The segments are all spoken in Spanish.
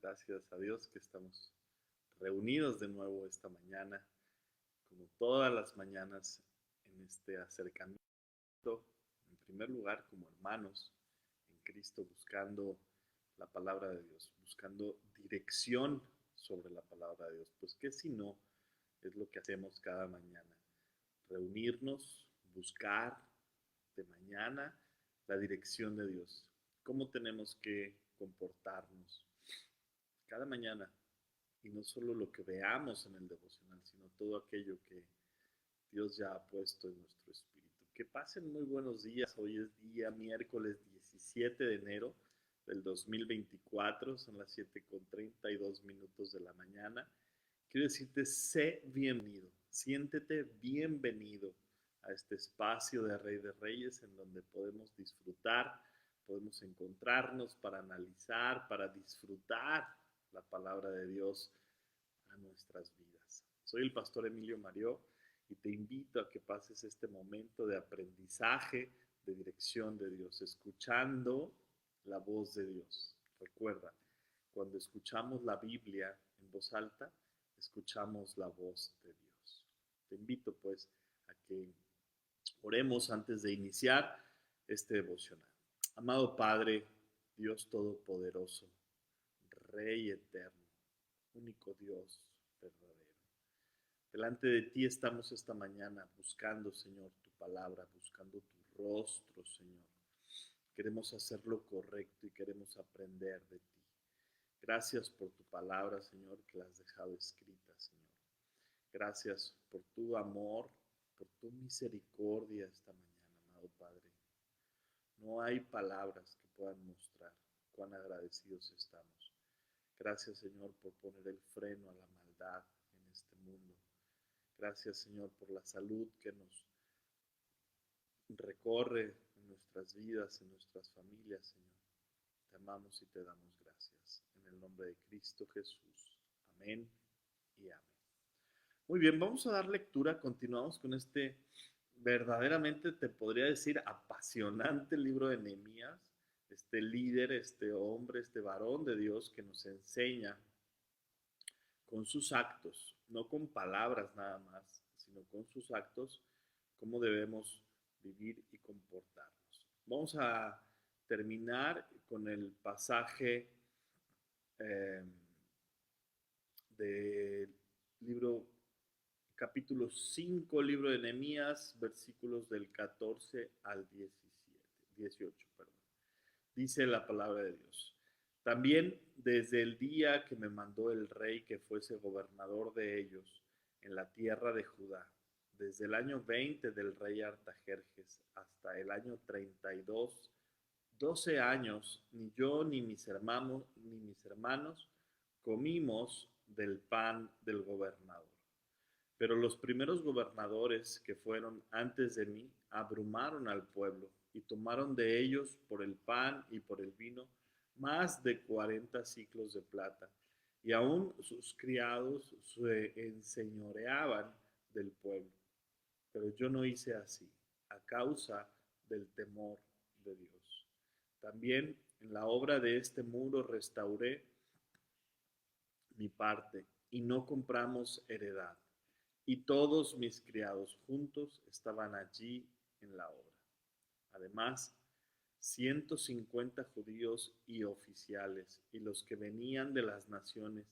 Gracias a Dios que estamos reunidos de nuevo esta mañana, como todas las mañanas, en este acercamiento, en primer lugar como hermanos en Cristo, buscando la palabra de Dios, buscando dirección sobre la palabra de Dios. Pues qué si no es lo que hacemos cada mañana, reunirnos, buscar de mañana la dirección de Dios, cómo tenemos que comportarnos cada mañana, y no solo lo que veamos en el devocional, sino todo aquello que Dios ya ha puesto en nuestro espíritu. Que pasen muy buenos días. Hoy es día miércoles 17 de enero del 2024, son las 7:32 de la mañana. Quiero decirte, sé bienvenido, siéntete bienvenido a este espacio de Rey de Reyes en donde podemos disfrutar, podemos encontrarnos para analizar, para disfrutar la palabra de Dios a nuestras vidas. Soy el pastor Emilio Marió y te invito a que pases este momento de aprendizaje, de dirección de Dios, escuchando la voz de Dios. Recuerda, cuando escuchamos la Biblia en voz alta, escuchamos la voz de Dios. Te invito pues a que oremos antes de iniciar este devocional. Amado Padre, Dios Todopoderoso, Rey eterno, único Dios verdadero. Delante de ti estamos esta mañana buscando, Señor, tu palabra, buscando tu rostro, Señor. Queremos hacer lo correcto y queremos aprender de ti. Gracias por tu palabra, Señor, que la has dejado escrita, Señor. Gracias por tu amor, por tu misericordia esta mañana, amado Padre. No hay palabras que puedan mostrar cuán agradecidos estamos. Gracias, Señor, por poner el freno a la maldad en este mundo. Gracias, Señor, por la salud que nos recorre en nuestras vidas, en nuestras familias, Señor. Te amamos y te damos gracias. En el nombre de Cristo Jesús. Amén y amén. Muy bien, vamos a dar lectura. Continuamos con este verdaderamente, te podría decir, apasionante libro de Nehemías. Este líder, este hombre, este varón de Dios que nos enseña con sus actos, no con palabras nada más, sino con sus actos, cómo debemos vivir y comportarnos. Vamos a terminar con el pasaje eh, del libro, capítulo 5, libro de Nehemías, versículos del 14 al 18, perdón. Dice la palabra de Dios. También desde el día que me mandó el rey que fuese gobernador de ellos en la tierra de Judá, desde el año 20 del rey Artajerjes hasta el año 32, 12 años, ni yo ni mis hermanos comimos del pan del gobernador. Pero los primeros gobernadores que fueron antes de mí abrumaron al pueblo y tomaron de ellos por el pan y por el vino más de 40 siclos de plata. Y aún sus criados se enseñoreaban del pueblo. Pero yo no hice así, a causa del temor de Dios. También en la obra de este muro restauré mi parte y no compramos heredad. Y todos mis criados juntos estaban allí en la obra. Además, 150 judíos y oficiales y los que venían de las naciones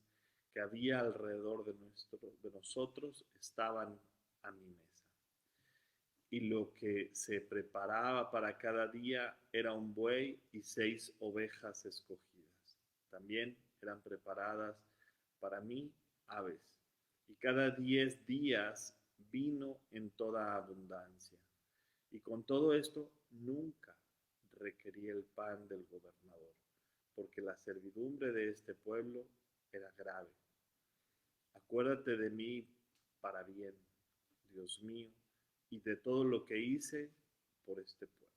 que había alrededor de nosotros estaban a mi mesa. Y lo que se preparaba para cada día era un buey y 6 ovejas escogidas. También eran preparadas para mí aves. Y cada 10 días vino en toda abundancia. Y con todo esto nunca requerí el pan del gobernador, porque la servidumbre de este pueblo era grave. Acuérdate de mí para bien, Dios mío, y de todo lo que hice por este pueblo.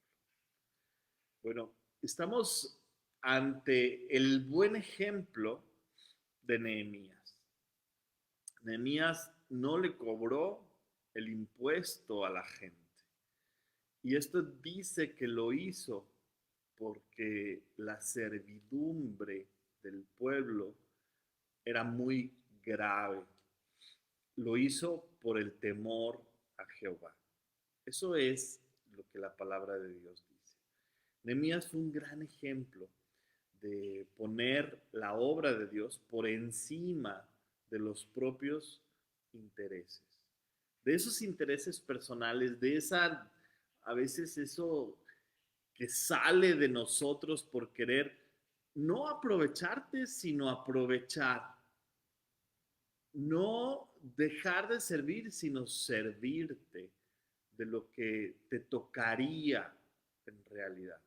Bueno, estamos ante el buen ejemplo de Nehemías. Nehemías no le cobró el impuesto a la gente. Y esto dice que lo hizo porque la servidumbre del pueblo era muy grave. Lo hizo por el temor a Jehová. Eso es lo que la palabra de Dios dice. Nehemías fue un gran ejemplo de poner la obra de Dios por encima de los propios intereses, de esos intereses personales, de esa, a veces eso que sale de nosotros por querer no aprovecharte, sino aprovechar, no dejar de servir, sino servirte de lo que te tocaría en realidad.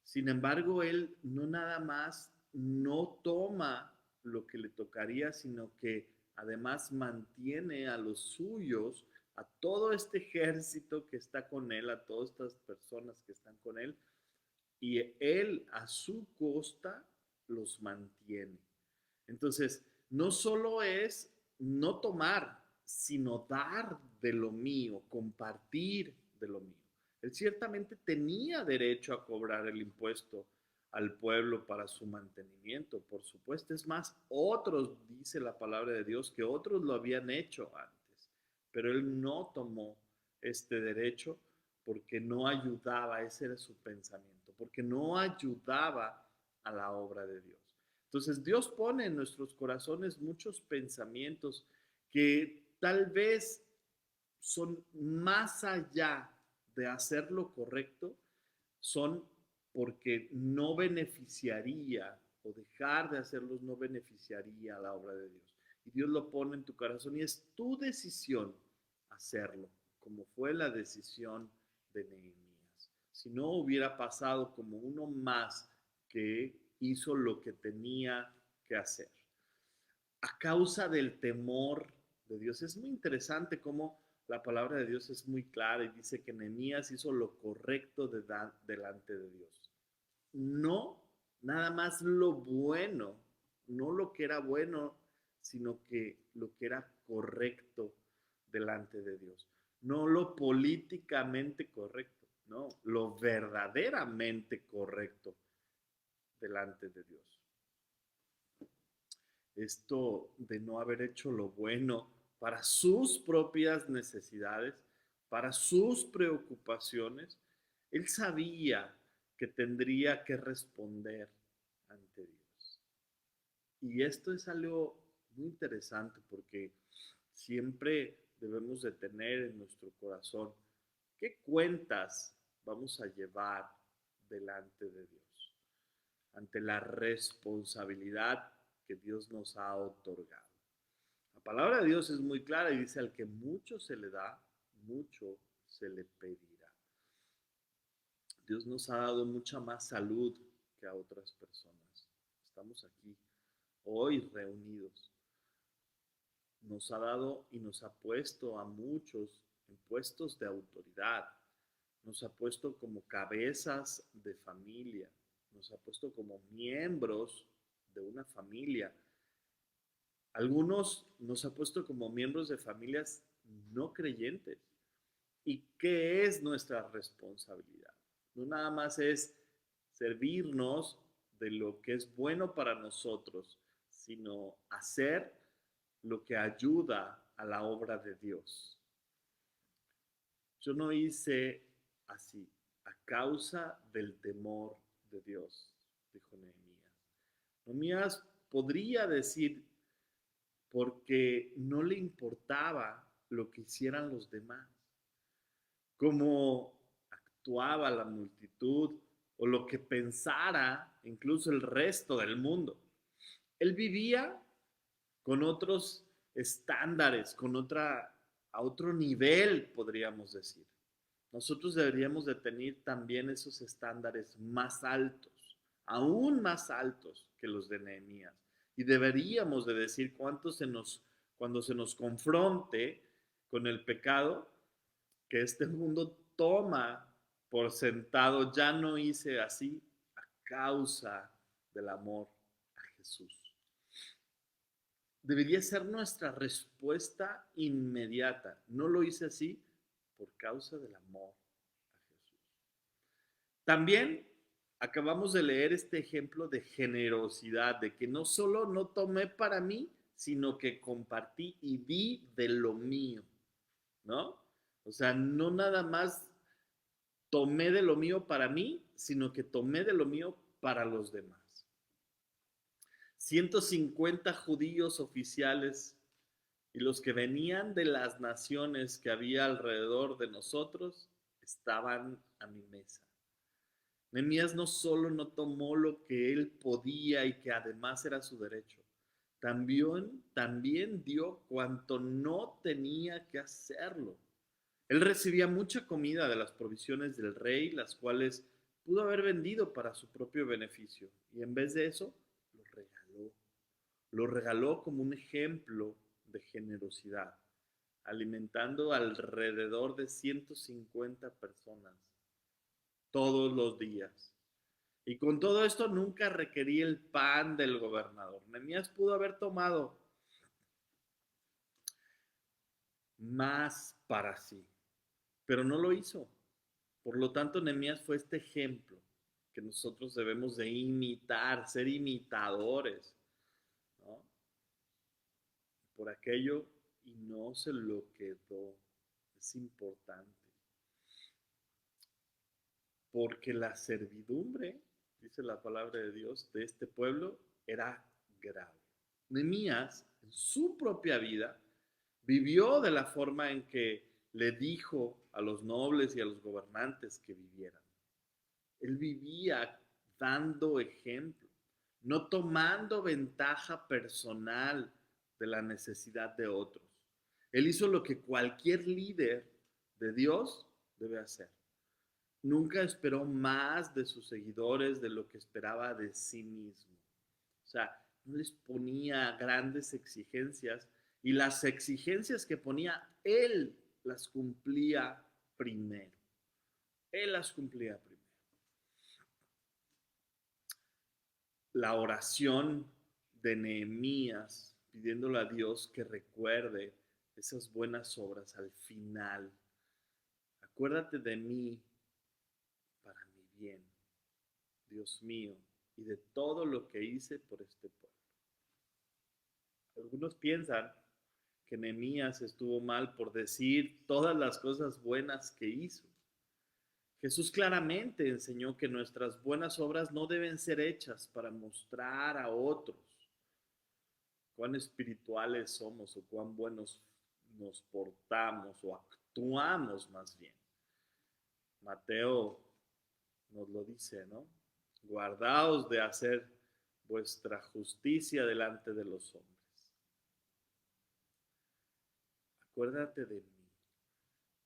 Sin embargo, él no nada más no toma lo que le tocaría, sino que además mantiene a los suyos, a todo este ejército que está con él, a todas estas personas que están con él, y él a su costa los mantiene. Entonces, no solo es no tomar, sino dar de lo mío, compartir de lo mío. Él ciertamente tenía derecho a cobrar el impuesto al pueblo para su mantenimiento, por supuesto. Es más, otros, dice la palabra de Dios, que otros lo habían hecho antes, pero él no tomó este derecho porque no ayudaba, ese era su pensamiento, porque no ayudaba a la obra de Dios. Entonces Dios pone en nuestros corazones muchos pensamientos que tal vez son más allá de hacer lo correcto, son porque no beneficiaría o dejar de hacerlos no beneficiaría a la obra de Dios. Y Dios lo pone en tu corazón y es tu decisión hacerlo, como fue la decisión de Nehemías. Si no hubiera pasado como uno más que hizo lo que tenía que hacer. A causa del temor de Dios. Es muy interesante cómo la palabra de Dios es muy clara y dice que Nehemías hizo lo correcto delante de Dios. No nada más lo bueno, no lo que era bueno, sino que lo que era correcto delante de Dios. No lo políticamente correcto, no, lo verdaderamente correcto delante de Dios. Esto de no haber hecho lo bueno para sus propias necesidades, para sus preocupaciones, él sabía que tendría que responder ante Dios. Y esto es algo muy interesante porque siempre debemos de tener en nuestro corazón qué cuentas vamos a llevar delante de Dios, ante la responsabilidad que Dios nos ha otorgado. La palabra de Dios es muy clara y dice: al que mucho se le da, mucho se le pedirá. Dios nos ha dado mucha más salud que a otras personas. Estamos aquí hoy reunidos. Nos ha dado y nos ha puesto a muchos en puestos de autoridad. Nos ha puesto como cabezas de familia. Nos ha puesto como miembros de una familia. Algunos nos ha puesto como miembros de familias no creyentes. ¿Y qué es nuestra responsabilidad? No nada más es servirnos de lo que es bueno para nosotros, sino hacer lo que ayuda a la obra de Dios. Yo no hice así a causa del temor de Dios, dijo Nehemías. Nehemías podría decir porque no le importaba lo que hicieran los demás, cómo actuaba la multitud o lo que pensara incluso el resto del mundo. Él vivía con otros estándares, a otro nivel, podríamos decir. Nosotros deberíamos de tener también esos estándares más altos, aún más altos que los de Nehemías. Y deberíamos de decir cuando se nos confronte con el pecado que este mundo toma por sentado, ya no hice así a causa del amor a Jesús. Debería ser nuestra respuesta inmediata. No lo hice así por causa del amor a Jesús. También acabamos de leer este ejemplo de generosidad, de que no solo no tomé para mí, sino que compartí y di de lo mío, ¿no? O sea, no nada más tomé de lo mío para mí, sino que tomé de lo mío para los demás. 150 judíos oficiales y los que venían de las naciones que había alrededor de nosotros estaban a mi mesa. Nehemías no solo no tomó lo que él podía y que además era su derecho, también dio cuanto no tenía que hacerlo. Él recibía mucha comida de las provisiones del rey, las cuales pudo haber vendido para su propio beneficio, y en vez de eso, lo regaló. Lo regaló como un ejemplo de generosidad, alimentando alrededor de 150 personas todos los días. Y con todo esto nunca requería el pan del gobernador. Nehemías pudo haber tomado más para sí, pero no lo hizo. Por lo tanto, Nehemías fue este ejemplo que nosotros debemos de imitar, ser imitadores, ¿no? Por aquello y no se lo quedó. Es importante. Porque la servidumbre, dice la palabra de Dios, de este pueblo era grave. Nehemías, en su propia vida, vivió de la forma en que le dijo a los nobles y a los gobernantes que vivieran. Él vivía dando ejemplo, no tomando ventaja personal de la necesidad de otros. Él hizo lo que cualquier líder de Dios debe hacer. Nunca esperó más de sus seguidores de lo que esperaba de sí mismo. O sea, no les ponía grandes exigencias y las exigencias que ponía, él las cumplía primero. Él las cumplía primero. La oración de Nehemías pidiéndole a Dios que recuerde esas buenas obras al final. Acuérdate de mí para mi bien, Dios mío, y de todo lo que hice por este pueblo. Algunos piensan que Nehemías estuvo mal por decir todas las cosas buenas que hizo. Jesús claramente enseñó que nuestras buenas obras no deben ser hechas para mostrar a otros cuán espirituales somos o cuán buenos nos portamos o actuamos más bien. Mateo nos lo dice, ¿no? Guardaos de hacer vuestra justicia delante de los hombres. Acuérdate de mí.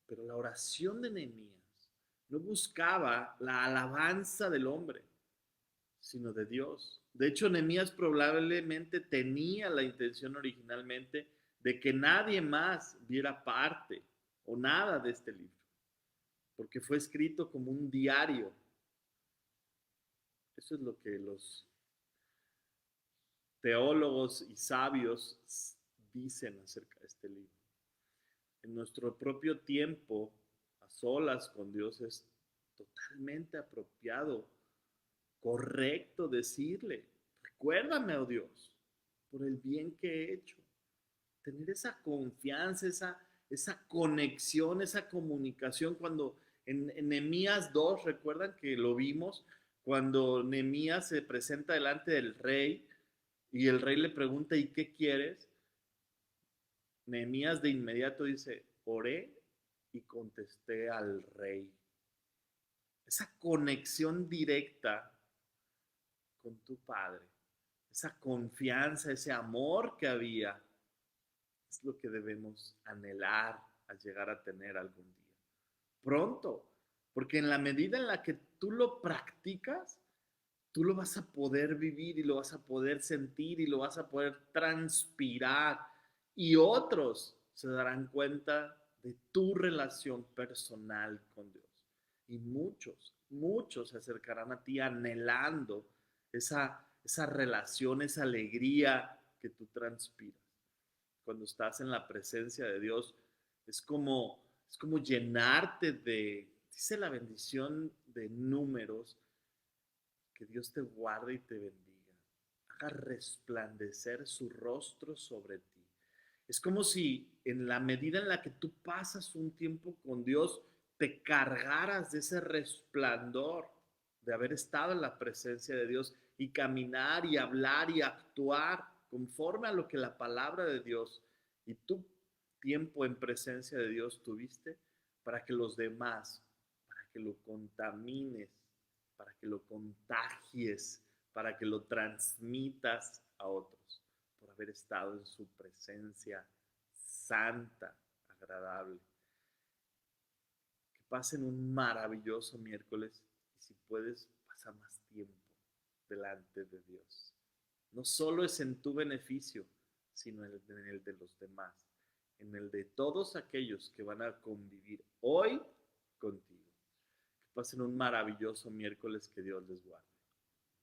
Pero la oración de Nehemías no buscaba la alabanza del hombre, sino de Dios. De hecho, Nehemías probablemente tenía la intención originalmente de que nadie más viera parte o nada de este libro, porque fue escrito como un diario. Eso es lo que los teólogos y sabios dicen acerca de este libro. En nuestro propio tiempo, a solas con Dios, es totalmente apropiado, correcto decirle, recuérdame, oh Dios, por el bien que he hecho. Tener esa confianza, esa conexión, esa comunicación. Cuando en Nehemías 2, recuerdan que lo vimos, cuando Nehemías se presenta delante del rey y el rey le pregunta, ¿y qué quieres? Nehemías de inmediato dice, oré y contesté al rey. Esa conexión directa con tu Padre, esa confianza, ese amor que había, es lo que debemos anhelar a llegar a tener algún día. Pronto, porque en la medida en la que tú lo practicas, tú lo vas a poder vivir y lo vas a poder sentir y lo vas a poder transpirar y otros se darán cuenta de tu relación personal con Dios. Y muchos se acercarán a ti anhelando esa relación, esa alegría que tú transpiras. Cuando estás en la presencia de Dios, es como llenarte de, dice la bendición de Números, Que Dios te guarde y te bendiga. Haga resplandecer su rostro sobre ti. Es como si en la medida en la que tú pasas un tiempo con Dios, te cargaras de ese resplandor de haber estado en la presencia de Dios y caminar y hablar y actuar conforme a lo que la palabra de Dios y tu tiempo en presencia de Dios tuviste para que los demás, para que lo contamines, para que lo contagies, para que lo transmitas a otros, por haber estado en su presencia santa, agradable. Que pasen un maravilloso miércoles y si puedes, pasa más tiempo delante de Dios. No solo es en tu beneficio, sino en el de los demás, en el de todos aquellos que van a convivir hoy contigo. Que pasen un maravilloso miércoles, que Dios les guarde.